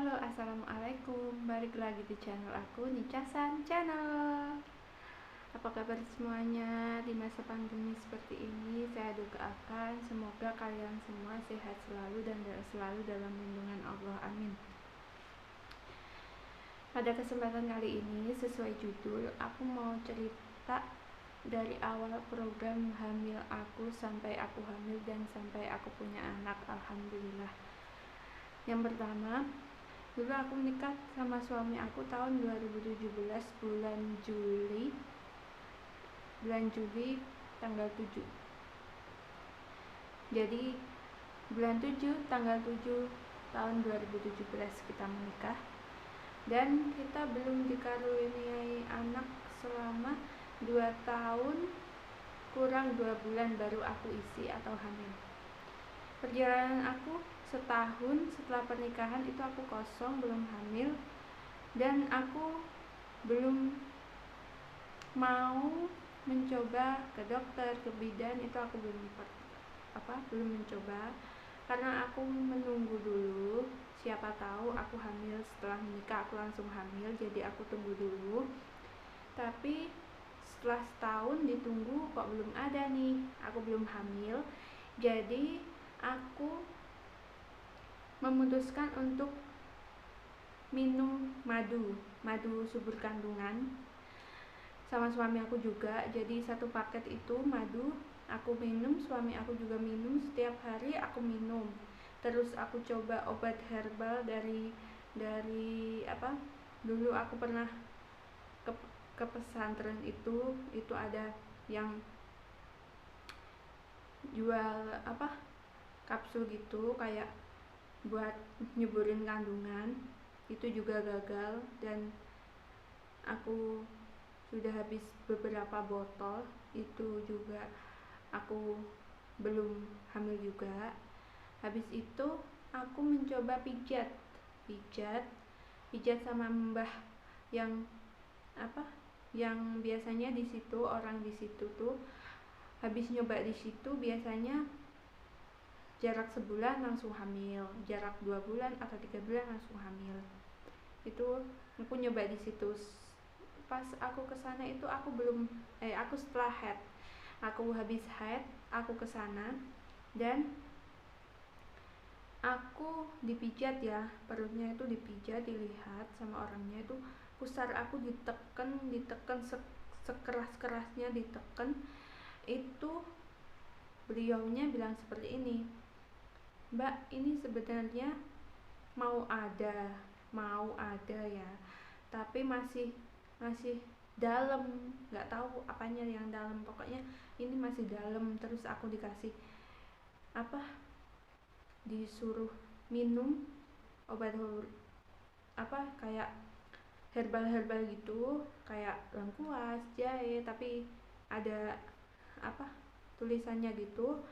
Halo, assalamualaikum. Balik lagi di channel aku, Nicasan Channel. Apa kabar semuanya di masa pandemi seperti ini? Saya doakan semoga kalian semua sehat selalu dan selalu dalam lindungan Allah. Amin. Pada kesempatan kali ini, sesuai judul, aku mau cerita dari awal program hamil aku sampai aku hamil dan sampai aku punya anak. Alhamdulillah. Yang pertama, dulu aku nikah sama suami aku tahun 2017 bulan Juli tanggal 7. Jadi bulan 7 tanggal 7 tahun 2017 kita menikah, dan kita belum dikaruniai anak selama 2 tahun kurang 2 bulan baru aku isi atau hamil. Perjalanan aku setahun setelah pernikahan itu aku kosong, belum hamil, dan aku belum mau mencoba ke dokter, ke bidan, itu aku belum mencoba karena aku menunggu dulu, siapa tahu aku hamil setelah menikah, aku langsung hamil, jadi aku tunggu dulu. Tapi setelah setahun ditunggu kok belum ada nih, aku belum hamil. Jadi aku memutuskan untuk minum madu subur kandungan sama suami aku juga. Jadi satu paket itu madu aku minum, suami aku juga minum, setiap hari aku minum. Terus aku coba obat herbal dari dulu aku pernah ke pesantren, itu ada yang jual kapsul gitu kayak buat nyuburin kandungan, itu juga gagal dan aku sudah habis beberapa botol, itu juga aku belum hamil juga. Habis itu aku mencoba pijat sama mbah yang yang biasanya di situ, orang di situ tuh habis nyoba di situ biasanya jarak sebulan langsung hamil, jarak 2 bulan atau 3 bulan langsung hamil. Itu aku nyoba di situ. Pas aku kesana itu aku setelah head, aku habis head, aku kesana dan aku dipijat ya, perutnya itu dipijat, dilihat sama orangnya, itu pusar aku ditekan sekeras-kerasnya ditekan. Itu beliaunya bilang seperti ini, "Mbak, ini sebenarnya mau ada ya, tapi masih dalam, nggak tahu apanya yang dalam, pokoknya ini masih dalam." Terus aku dikasih disuruh minum obat kayak herbal gitu, kayak lengkuas, jahe, tapi ada tulisannya gitu,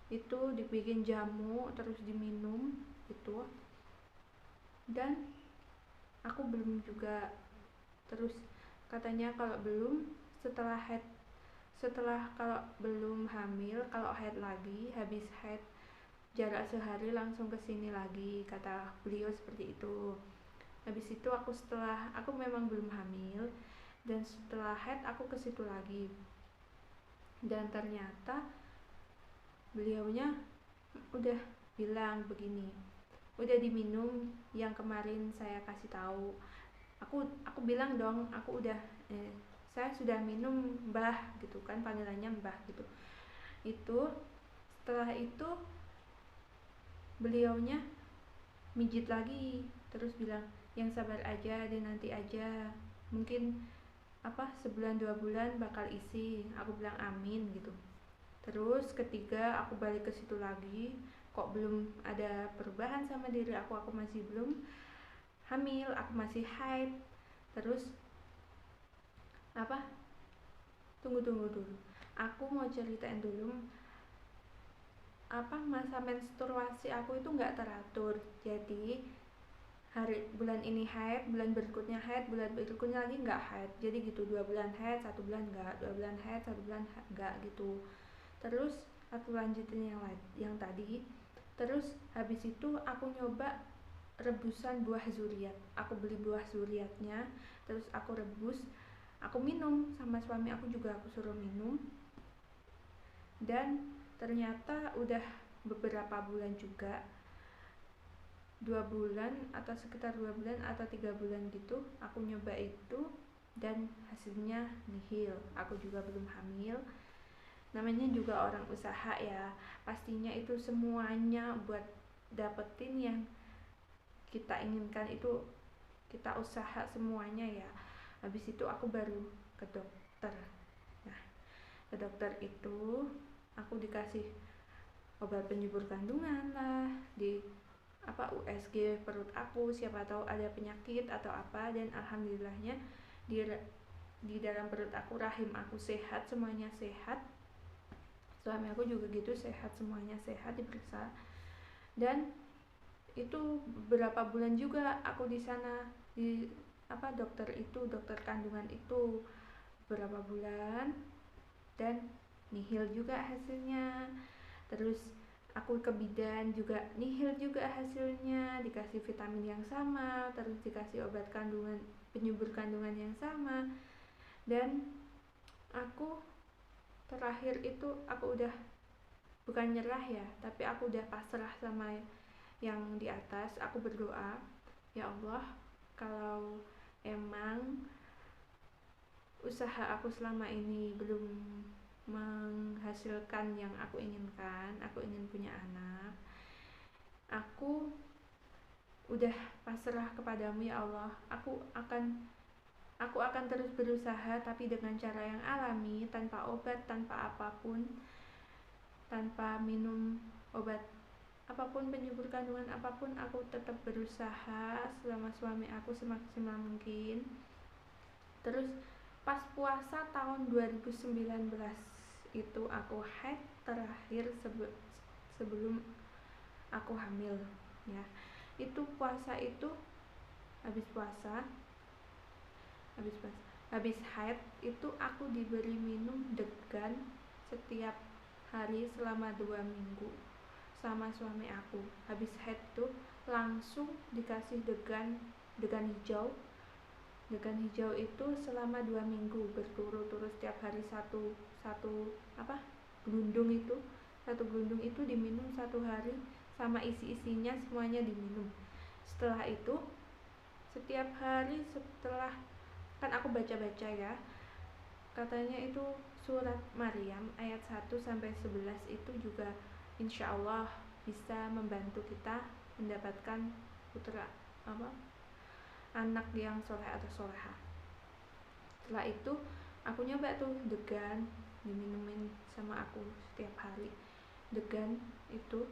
itu dibikin jamu terus diminum gitu. Dan aku belum juga. Terus katanya kalau belum, kalau belum hamil, kalau haid lagi, habis haid jarak sehari langsung kesini lagi, kata beliau seperti itu. Habis itu aku memang belum hamil, dan setelah haid aku ke situ lagi, dan ternyata beliaunya udah bilang begini, udah diminum yang kemarin saya kasih tahu. Aku bilang dong, saya sudah minum mbah gitu kan, panggilannya mbah gitu. Setelah itu beliaunya mijit lagi, terus bilang, "Yang sabar aja deh, nanti aja, mungkin sebulan 2 bulan bakal isi." Aku bilang amin gitu. Terus ketiga aku balik ke situ lagi, kok belum ada perubahan sama diri aku masih belum hamil, aku masih haid. Terus tunggu dulu, aku mau ceritain dulu. Masa menstruasi aku itu nggak teratur, jadi bulan ini haid, bulan berikutnya haid, bulan berikutnya lagi nggak haid, jadi gitu, 2 bulan haid, 1 bulan nggak, 2 bulan haid, 1 bulan nggak gitu. Terus aku lanjutin yang tadi. Terus habis itu aku nyoba rebusan buah zuriat. Aku beli buah zuriatnya, terus aku rebus, aku minum sama suami aku juga, aku suruh minum. Dan ternyata udah beberapa bulan juga, 2 bulan atau sekitar 2 bulan atau 3 bulan gitu aku nyoba itu, dan hasilnya nihil. Aku juga belum hamil. Namanya juga orang usaha ya, pastinya itu semuanya buat dapetin yang kita inginkan itu kita usaha semuanya ya. Habis itu aku baru ke dokter. Nah, ke dokter itu aku dikasih obat penyubur kandungan lah, di USG perut aku, siapa tahu ada penyakit atau apa. Dan alhamdulillahnya di dalam perut aku, rahim aku sehat, semuanya sehat. Suami aku juga gitu, sehat, semuanya sehat, diperiksa. Dan itu beberapa bulan juga aku di sana, di dokter itu, dokter kandungan itu beberapa bulan, dan nihil juga hasilnya. Terus aku ke bidan juga nihil juga hasilnya, dikasih vitamin yang sama, terus dikasih obat kandungan, penyubur kandungan yang sama. Dan aku terakhir itu aku udah bukan nyerah ya, tapi aku udah pasrah sama yang di atas. Aku berdoa, ya Allah, kalau emang usaha aku selama ini belum menghasilkan yang aku inginkan, aku ingin punya anak, aku udah pasrah kepadamu ya Allah. Aku akan terus berusaha, tapi dengan cara yang alami, tanpa obat, tanpa apapun, tanpa minum obat apapun, penyubur kandungan apapun. Aku tetap berusaha selama suami aku semaksimal mungkin. Terus pas puasa tahun 2019 itu aku haid terakhir sebelum aku hamil ya. Itu puasa itu habis haid itu aku diberi minum degan setiap hari selama 2 minggu sama suami aku. Habis haid tuh langsung dikasih degan hijau. Degan hijau itu selama 2 minggu berturut-turut, setiap hari satu gelundung itu. Satu gelundung itu diminum 1 hari, sama isi-isinya semuanya diminum. Setelah itu setiap hari, setelah kan aku baca-baca ya, katanya itu surat Maryam ayat 1-11 itu juga insya Allah bisa membantu kita mendapatkan putra anak yang soleh atau soleha. Setelah itu aku nyoba tuh degan, diminumin sama aku setiap hari degan itu.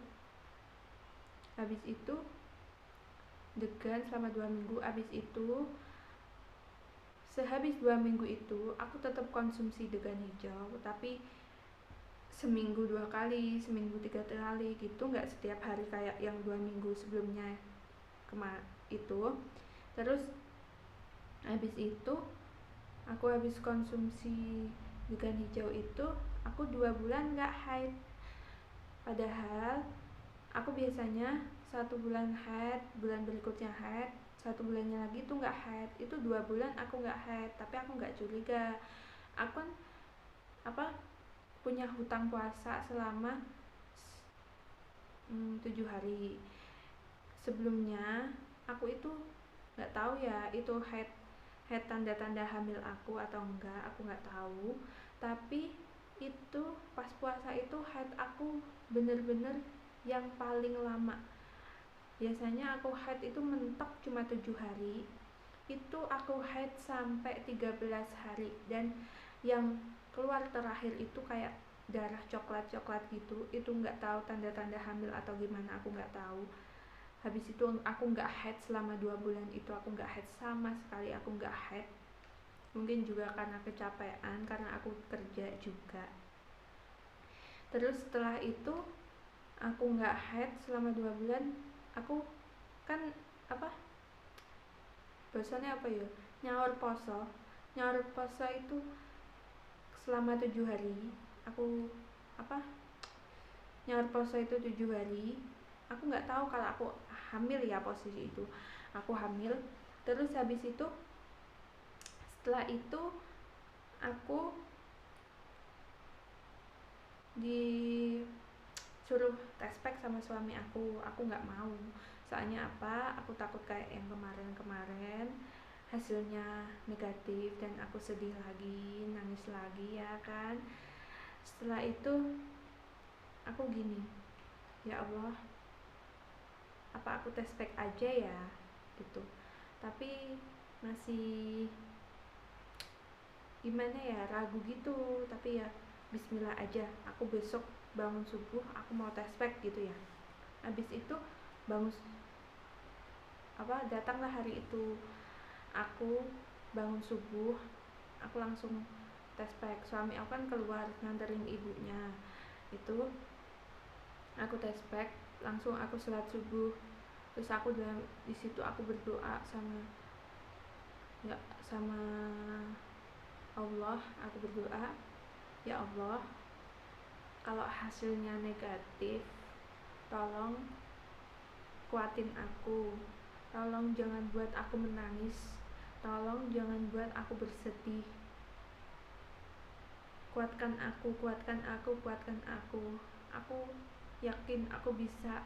Habis itu degan selama 2 minggu. Habis itu sehabis 2 minggu itu aku tetap konsumsi degan hijau, tapi seminggu 2 kali, seminggu 3 kali gitu, nggak setiap hari kayak yang 2 minggu sebelumnya itu. Terus habis itu aku habis konsumsi degan hijau itu, aku 2 bulan nggak haid. Padahal aku biasanya 1 bulan haid, bulan berikutnya haid, 1 bulannya lagi tuh nggak haid. Itu 2 bulan aku nggak haid, tapi aku nggak curiga. Aku kan punya hutang puasa selama 7 hari. Sebelumnya aku itu nggak tahu ya itu haid tanda-tanda hamil aku atau enggak, aku nggak tahu. Tapi itu pas puasa itu haid aku bener-bener yang paling lama. Biasanya aku haid itu mentok cuma 7 hari, itu aku haid sampai 13 hari. Dan yang keluar terakhir itu kayak darah coklat-coklat gitu. Itu nggak tahu tanda-tanda hamil atau gimana, aku nggak tahu. Habis itu aku nggak haid selama 2 bulan itu, aku nggak haid sama sekali, aku nggak haid. Mungkin juga karena kecapean, karena aku kerja juga. Terus setelah itu aku nggak haid selama 2 bulan. Aku kan bahasanya nyaur poso itu selama 7 hari. Aku nyaur poso itu 7 hari. Aku nggak tahu kalau aku hamil ya, posisi itu aku hamil. Terus habis itu, setelah itu aku disuruh tes pack sama suami aku nggak mau. Soalnya apa, aku takut kayak yang kemarin-kemarin hasilnya negatif dan aku sedih lagi, nangis lagi ya kan. Setelah itu aku gini, ya Allah, apa aku tes pack aja ya gitu. Tapi masih gimana ya, ragu gitu. Tapi ya bismillah aja, aku besok bangun subuh aku mau tes pack gitu ya. Habis itu bangun datanglah hari itu, aku bangun subuh aku langsung tes pack. Suami aku kan keluar nganterin ibunya, itu aku tes pack langsung aku sholat subuh. Terus aku di situ aku berdoa sama Allah. Aku berdoa, ya Allah, kalau hasilnya negatif tolong kuatin aku, tolong jangan buat aku menangis, tolong jangan buat aku bersedih, kuatkan aku, kuatkan aku, kuatkan aku. Aku yakin aku bisa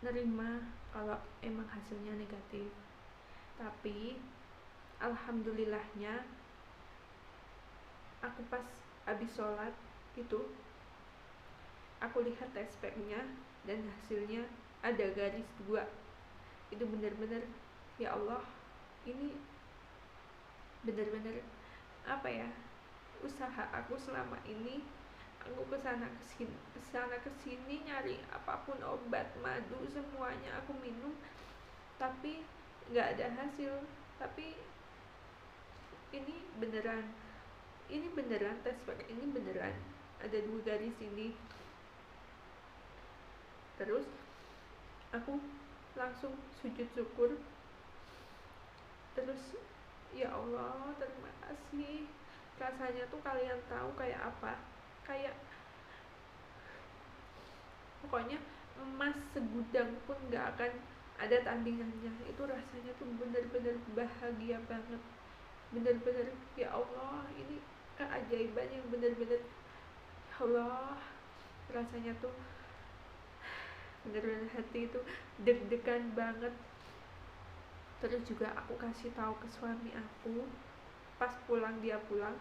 nerima kalau emang hasilnya negatif. Tapi alhamdulillahnya aku pas habis sholat itu aku lihat tes packnya dan hasilnya ada garis 2. Itu bener-bener, ya Allah, ini bener-bener apa ya, usaha aku selama ini. Aku kesana kesini nyari apapun, obat, madu, semuanya aku minum, tapi nggak ada hasil. Tapi ini beneran tes pack ini beneran ada 2 garis ini. Terus aku langsung sujud syukur. Terus ya Allah, terima kasih. Rasanya tuh kalian tahu kayak apa, kayak pokoknya emas segudang pun gak akan ada tandingannya. Itu rasanya tuh bener-bener bahagia banget, bener-bener ya Allah, ini keajaiban yang bener-bener ya Allah. Rasanya tuh bener-bener hati itu deg-degan banget. Terus juga aku kasih tahu ke suami aku pas dia pulang,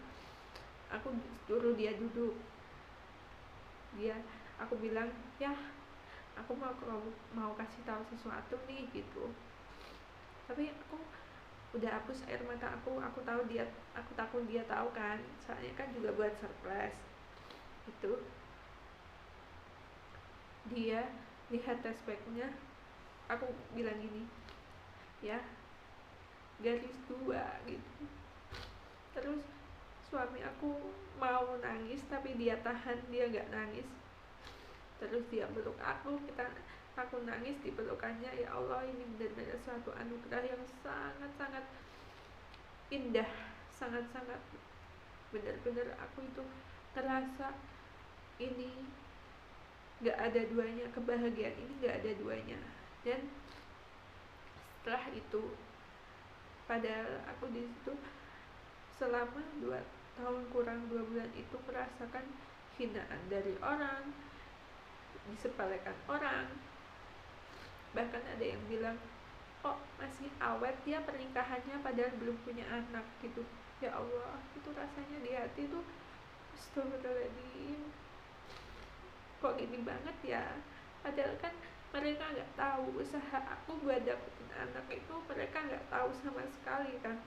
aku suruh dia duduk. Aku bilang, ya aku mau kasih tahu sesuatu nih gitu. Tapi aku udah hapus air mata aku takut dia tahu kan, soalnya kan juga buat surprise. Itu dia lihat tes packnya, aku bilang gini, ya garis 2 gitu. Terus suami aku mau nangis tapi dia tahan, dia gak nangis. Terus dia peluk aku nangis di pelukannya. Ya Allah, ini benar-benar suatu anugerah yang sangat-sangat indah, sangat-sangat benar-benar aku itu terasa ini gak ada duanya, kebahagiaan ini gak ada duanya. Dan setelah itu, padahal aku di situ selama 2 tahun kurang 2 bulan itu merasakan hinaan dari orang, disepelekan orang. Bahkan ada yang bilang, kok masih awet dia pernikahannya padahal belum punya anak gitu. Ya Allah, itu rasanya di hati tuh astagfirullahaladzim, kok gini banget ya. Padahal kan mereka gak tahu usaha aku buat dapetin anak itu, mereka gak tahu sama sekali kan.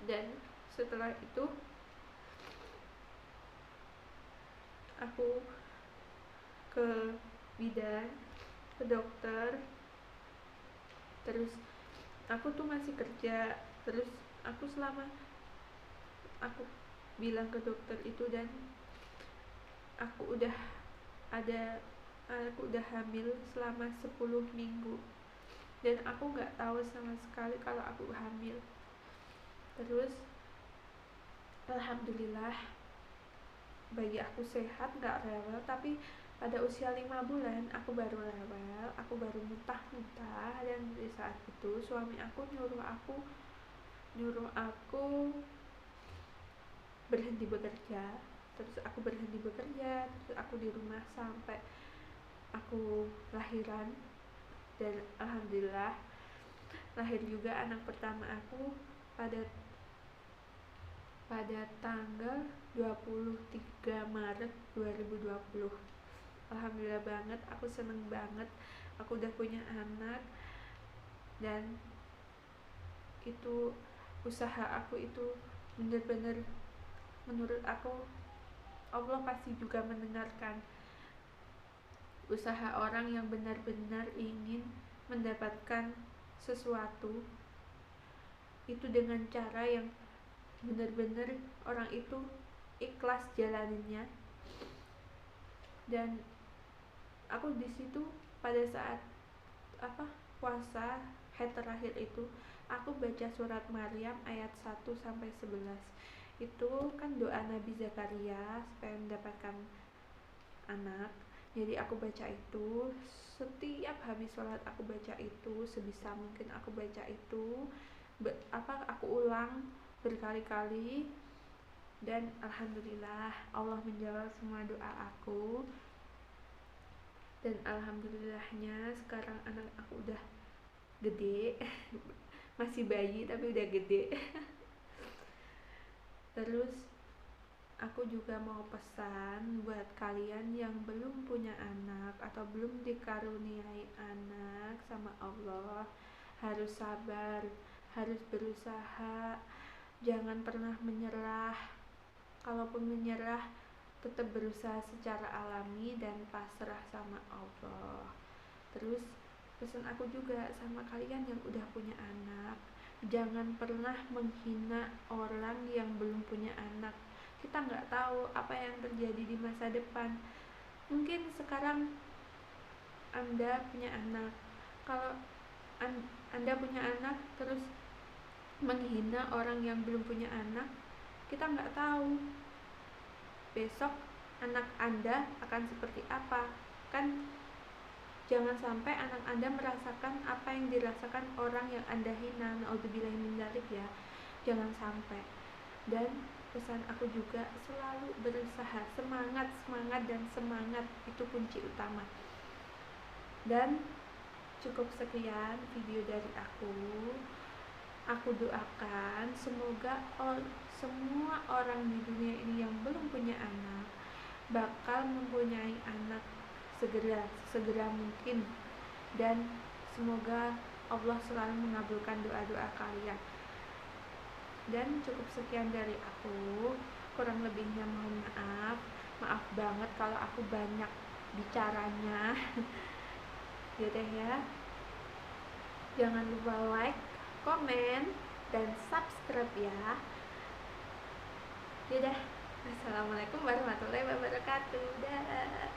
Dan setelah itu aku ke bidan, ke dokter. Terus aku tuh masih kerja. Terus aku bilang ke dokter itu, dan aku udah hamil selama 10 minggu dan aku gak tahu sama sekali kalau aku hamil. Terus alhamdulillah bayi aku sehat, gak rewel, tapi pada usia 5 bulan aku baru rewel, aku baru muntah-muntah, dan di saat itu suami aku nyuruh aku berhenti bekerja. Terus aku berhenti bekerja, terus aku di rumah sampai aku lahiran, dan alhamdulillah lahir juga anak pertama aku pada tanggal 23 Maret 2020. Alhamdulillah banget, aku seneng banget aku udah punya anak. Dan itu usaha aku itu bener-bener, menurut aku Allah pasti juga mendengarkan usaha orang yang benar-benar ingin mendapatkan sesuatu itu dengan cara yang benar-benar orang itu ikhlas jalaninnya. Dan aku di situ pada saat puasa haid terakhir itu aku baca surat Maryam ayat 1-11. Itu kan doa Nabi Zakaria supaya mendapatkan anak. Jadi aku baca itu setiap habis sholat, aku baca itu sebisa mungkin, aku baca itu aku ulang berkali-kali. Dan alhamdulillah Allah menjawab semua doa aku. Dan alhamdulillahnya sekarang anak aku udah gede masih bayi tapi udah gede. Terus aku juga mau pesan buat kalian yang belum punya anak atau belum dikaruniai anak sama Allah, harus sabar, harus berusaha, jangan pernah menyerah. Kalaupun menyerah, tetap berusaha secara alami dan pasrah sama Allah. Terus pesan aku juga sama kalian yang udah punya anak, jangan pernah menghina orang yang belum punya anak. Kita nggak tahu apa yang terjadi di masa depan. Mungkin sekarang Anda punya anak, kalau Anda punya anak terus menghina orang yang belum punya anak, kita nggak tahu besok anak Anda akan seperti apa. Kan jangan sampai anak Anda merasakan apa yang dirasakan orang yang Anda hina. Naudzubillahi min dzalik ya. Jangan sampai. Dan pesan aku juga selalu berusaha, semangat dan semangat itu kunci utama. Dan cukup sekian video dari aku. Aku doakan semoga semua orang di dunia ini yang belum punya anak bakal mempunyai anak segera mungkin. Dan semoga Allah selalu mengabulkan doa-doa kalian. Dan cukup sekian dari aku, kurang lebihnya mohon maaf banget kalau aku banyak bicaranya. Yaudah ya, jangan lupa like, komen, dan subscribe ya. Yaudah, assalamualaikum warahmatullahi wabarakatuh. Dah.